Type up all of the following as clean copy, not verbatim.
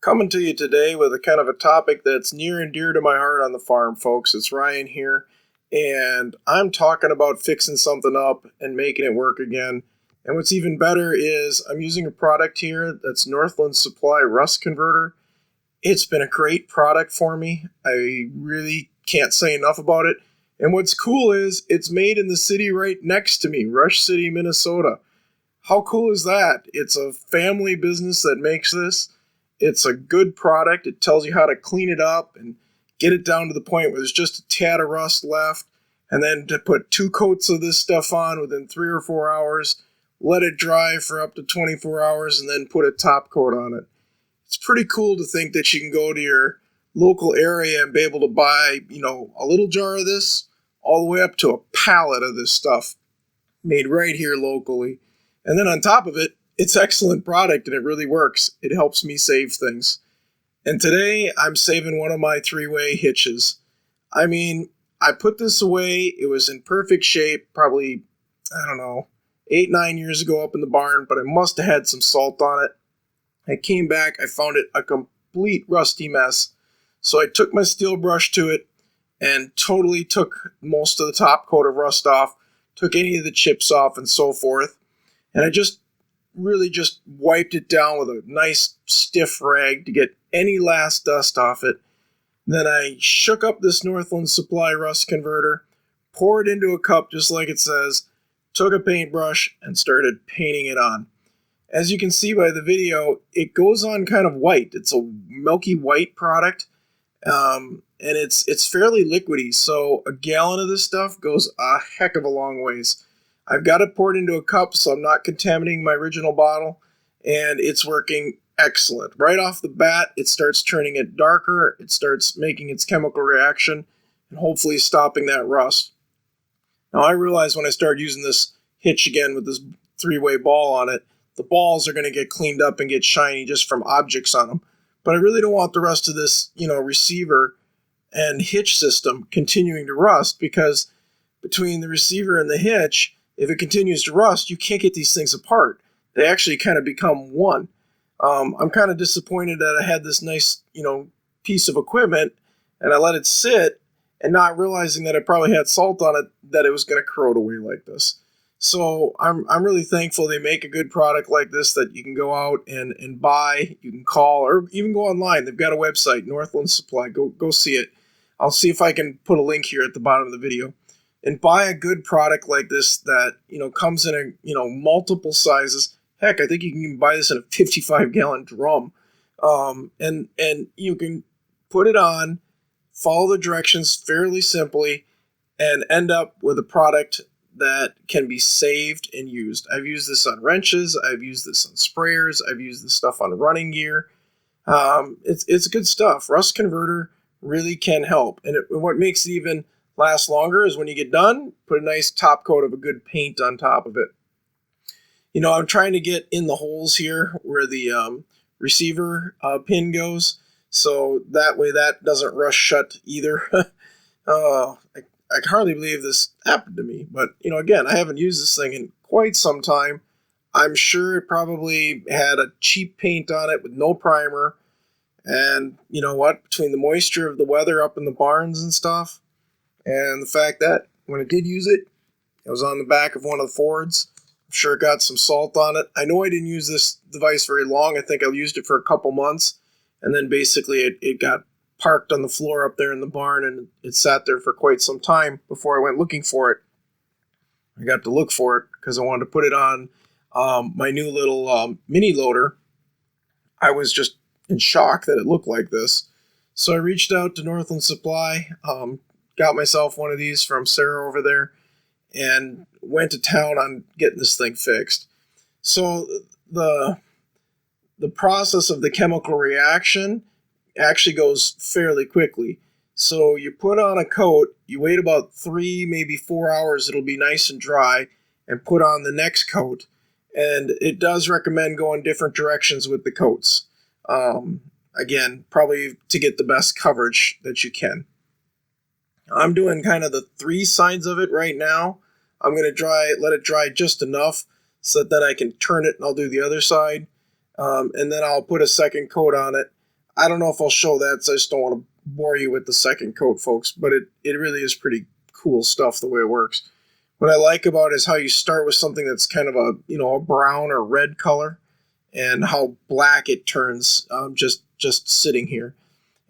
Coming to you today with a kind of a topic that's near and dear to my heart on the farm, folks. It's Ryan here, and I'm talking about fixing something up and making it work again. And what's even better is I'm using a product here that's Northland Supply Rust Converter. It's been a great product for me. I really can't say enough about it. And what's cool is it's made in the city right next to me, Rush City, Minnesota. How cool is that? It's a family business that makes this. It's a good product. It tells you how to clean it up and get it down to the point where there's just a tad of rust left. And then to put 2 coats of this stuff on within 3 or 4 hours, let it dry for up to 24 hours, and then put a top coat on it. It's pretty cool to think that you can go to your local area and be able to buy, a little jar of this all the way up to a pallet of this stuff made right here locally. And then on top of it, it's excellent product and it really works. It helps me save things. And today I'm saving one of my 3-way hitches. I mean, I put this away. It was in perfect shape, probably, 8-9 years ago up in the barn, but I must have had some salt on it. I came back, I found it a complete rusty mess. So I took my steel brush to it and totally took most of the top coat of rust off, took any of the chips off and so forth. And I just wiped it down with a nice stiff rag to get any last dust off it. Then I shook up this Northland Supply Rust Converter, poured it into a cup just like it says, took a paintbrush and started painting it on. As you can see by the video, it goes on kind of white. It's a milky white product, and it's fairly liquidy, so a gallon of this stuff goes a heck of a long ways. I've got it poured into a cup, so I'm not contaminating my original bottle, and it's working excellent. Right off the bat, it starts turning it darker, it starts making its chemical reaction, and hopefully stopping that rust. Now, I realized when I started using this hitch again with this 3-way ball on it, the balls are going to get cleaned up and get shiny just from objects on them. But I really don't want the rest of this, receiver and hitch system continuing to rust, because between the receiver and the hitch, if it continues to rust, you can't get these things apart. They actually kind of become one. I'm kind of disappointed that I had this nice, piece of equipment and I let it sit and not realizing that it probably had salt on it, that it was going to corrode away like this. So I'm really thankful they make a good product like this that you can go out and buy, you can call, or even go online. They've got a website, Northland Supply. Go see it. I'll see if I can put a link here at the bottom of the video. And buy a good product like this that, comes in multiple sizes. Heck, I think you can even buy this in a 55-gallon drum. And you can put it on, follow the directions fairly simply, and end up with a product that can be saved and used. I've used this on wrenches. I've used this on sprayers. I've used this stuff on running gear. It's good stuff. Rust Converter really can help. And what makes it even last longer is when you get done, put a nice top coat of a good paint on top of it. I'm trying to get in the holes here where the receiver pin goes, so that way that doesn't rust shut either. I can hardly believe this happened to me, but again, I haven't used this thing in quite some time. I'm sure it probably had a cheap paint on it with no primer, and you know what? Between the moisture of the weather up in the barns and stuff, and the fact that when I did use it, it was on the back of one of the Fords. I'm sure it got some salt on it. I know I didn't use this device very long. I think I used it for a couple months. And then basically it got parked on the floor up there in the barn, and it sat there for quite some time before I went looking for it. I got to look for it because I wanted to put it on my new little mini loader. I was just in shock that it looked like this. So I reached out to Northland Supply, got myself one of these from Sarah over there, and went to town on getting this thing fixed. So the process of the chemical reaction actually goes fairly quickly. So you put on a coat, you wait about 3, maybe 4 hours, it'll be nice and dry, and put on the next coat. And it does recommend going different directions with the coats. Again, probably to get the best coverage that you can. I'm doing kind of the 3 sides of it right now. I'm going to let it dry just enough so that then I can turn it and I'll do the other side. And then I'll put a second coat on it I don't know if I'll show that, so I just don't want to bore you with the second coat, folks, but it really is pretty cool stuff the way it works. What I like about it is how you start with something that's kind of a brown or red color, and how black it turns just sitting here.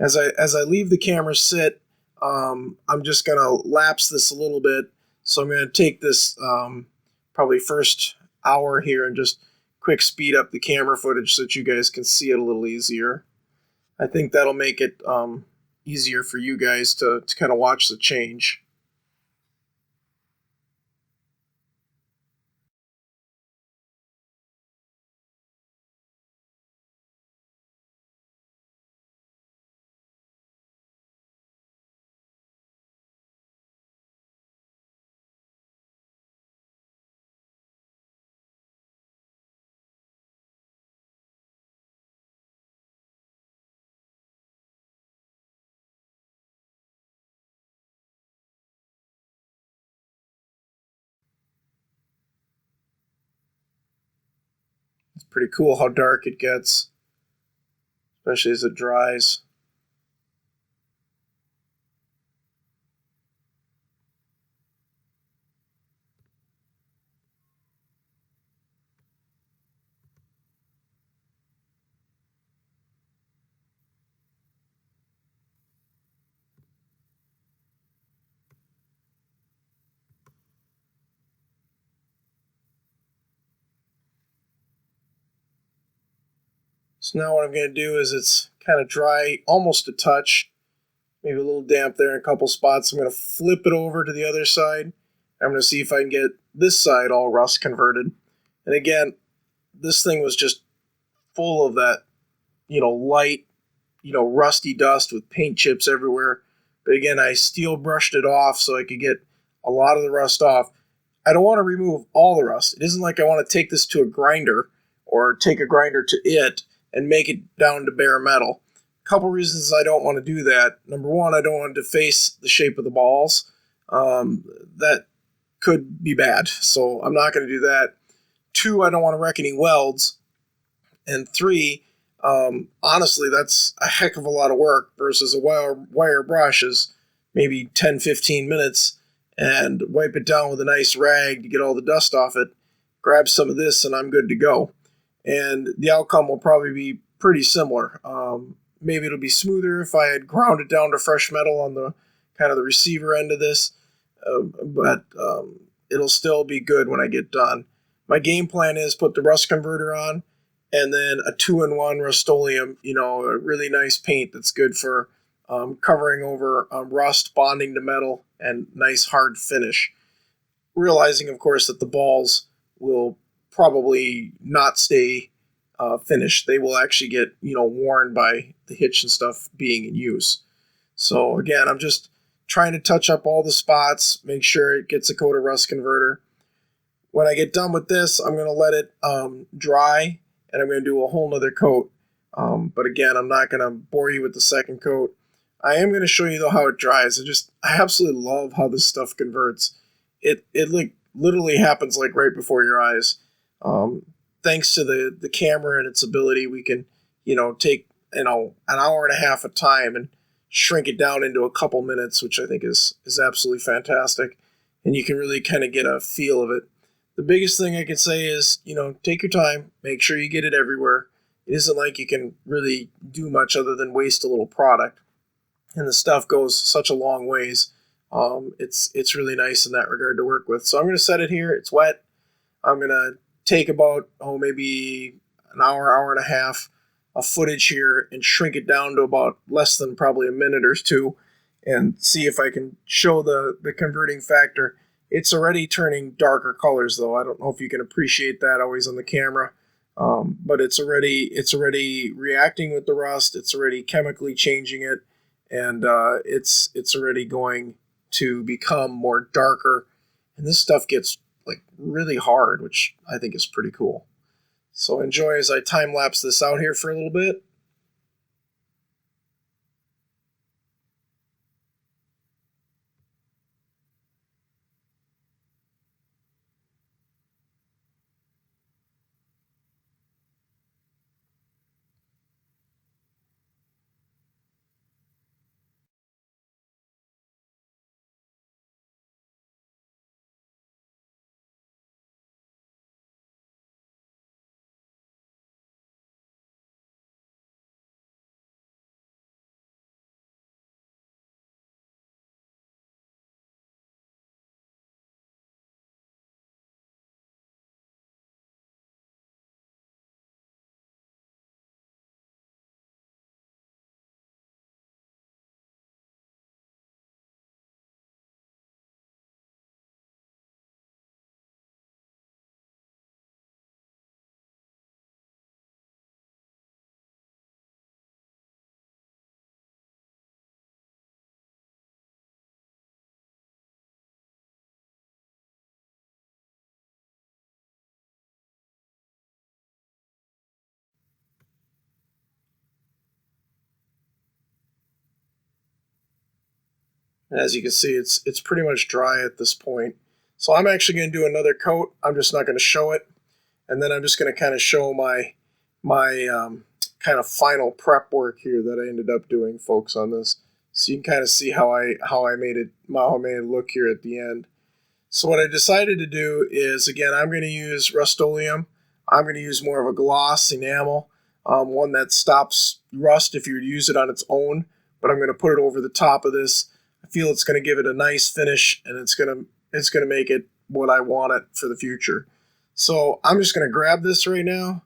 As I leave the camera sit, I'm just gonna lapse this a little bit. So I'm gonna take this probably first hour here and just quick speed up the camera footage so that you guys can see it a little easier. I think that'll make it easier for you guys to kind of watch the change. It's pretty cool how dark it gets, especially as it dries. So now what I'm going to do is it's kind of dry, almost a touch, maybe a little damp there in a couple spots. I'm going to flip it over to the other side. I'm going to see if I can get this side all rust converted. And again, this thing was just full of that, light, rusty dust with paint chips everywhere. But again, I steel brushed it off so I could get a lot of the rust off. I don't want to remove all the rust. It isn't like I want to take this to a grinder or take a grinder to it and make it down to bare metal. A couple reasons I don't want to do that. Number one, I don't want to deface the shape of the balls. That could be bad, so I'm not going to do that. Two, I don't want to wreck any welds. And three, honestly, that's a heck of a lot of work versus a wire brush is maybe 10, 15 minutes, and wipe it down with a nice rag to get all the dust off it, grab some of this, and I'm good to go. And the outcome will probably be pretty similar. Maybe it'll be smoother if I had ground it down to fresh metal on the kind of the receiver end of this, but it'll still be good when I get done. My game plan is put the rust converter on, and then a 2-in-1 Rustoleum, a really nice paint that's good for covering over rust, bonding to metal, and nice hard finish. Realizing, of course, that the balls will probably not stay finished. They will actually get, worn by the hitch and stuff being in use. So again, I'm just trying to touch up all the spots, make sure it gets a coat of rust converter. When I get done with this, I'm going to let it dry, and I'm going to do a whole nother coat. But again, I'm not going to bore you with the second coat. I am going to show you though how it dries. I absolutely love how this stuff converts. It like literally happens like right before your eyes. Thanks to the camera and its ability, we can take an hour and a half of time and shrink it down into a couple minutes, which I think is absolutely fantastic. And you can really kind of get a feel of it. The biggest thing I can say is, take your time, make sure you get it everywhere. It isn't like you can really do much other than waste a little product. And the stuff goes such a long ways. It's really nice in that regard to work with. So I'm going to set it here. It's wet. I'm going to take about, maybe an hour and a half of footage here and shrink it down to about less than probably a minute or two and see if I can show the converting factor. It's already turning darker colors, though. I don't know if you can appreciate that always on the camera, but it's already reacting with the rust. It's already chemically changing it, and it's already going to become more darker. And this stuff gets like really hard, which I think is pretty cool. So enjoy as I time lapse this out here for a little bit. And as you can see, it's pretty much dry at this point. So I'm actually going to do another coat. I'm just not going to show it. And then I'm just going to kind of show my kind of final prep work here that I ended up doing, folks, on this. So you can kind of see how I made it look here at the end. So what I decided to do is, again, I'm going to use Rustoleum. I'm going to use more of a gloss enamel, one that stops rust if you would use it on its own. But I'm going to put it over the top of this. I feel it's going to give it a nice finish, and it's going to make it what I want it for the future. So I'm just going to grab this right now,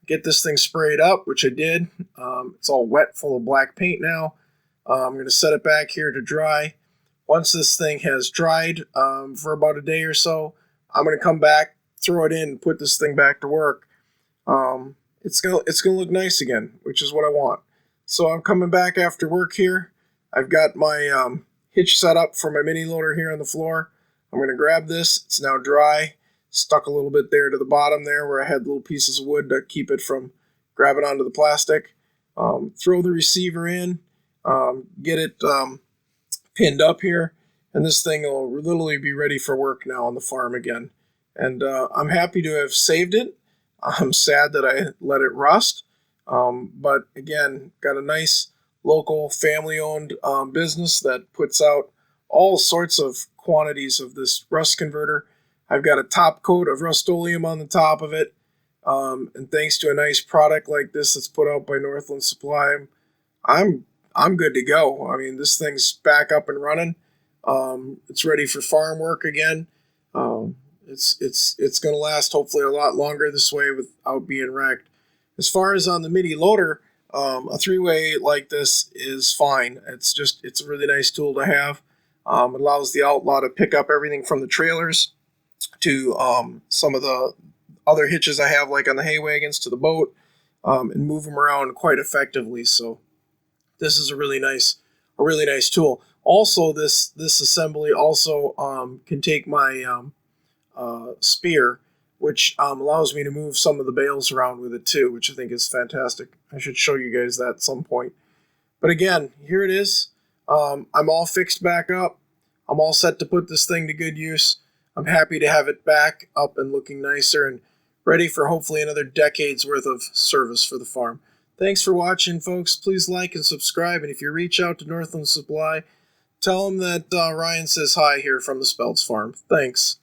get this thing sprayed up, which I did. It's all wet, full of black paint now. I'm going to set it back here to dry. Once this thing has dried for about a day or so, I'm going to come back, throw it in, and put this thing back to work. It's gonna look nice again, which is what I want. So I'm coming back after work here. I've got my hitch set up for my mini loader here on the floor. I'm going to grab this. It's now dry. Stuck a little bit there to the bottom there where I had little pieces of wood to keep it from grabbing onto the plastic. Throw the receiver in, get it pinned up here, and this thing will literally be ready for work now on the farm again. And I'm happy to have saved it. I'm sad that I let it rust. But again, got a nice local family-owned business that puts out all sorts of quantities of this rust converter. I've got a top coat of Rustoleum on the top of it. And thanks to a nice product like this that's put out by Northland Supply, I'm good to go. I mean, this thing's back up and running. It's ready for farm work again. It's going to last hopefully a lot longer this way without being wrecked. As far as on the mini loader, a three-way like this is fine. It's a really nice tool to have. It allows the Outlaw to pick up everything from the trailers to some of the other hitches I have, like on the hay wagons, to the boat, and move them around quite effectively. So this is a really nice tool. Also, this assembly also can take my spear, which allows me to move some of the bales around with it too, which I think is fantastic. I should show you guys that at some point. But again, here it is. I'm all fixed back up. I'm all set to put this thing to good use. I'm happy to have it back up and looking nicer and ready for hopefully another decade's worth of service for the farm. Thanks for watching, folks. Please like and subscribe. And if you reach out to Northland Supply, tell them that Ryan says hi here from the Speltz farm. Thanks.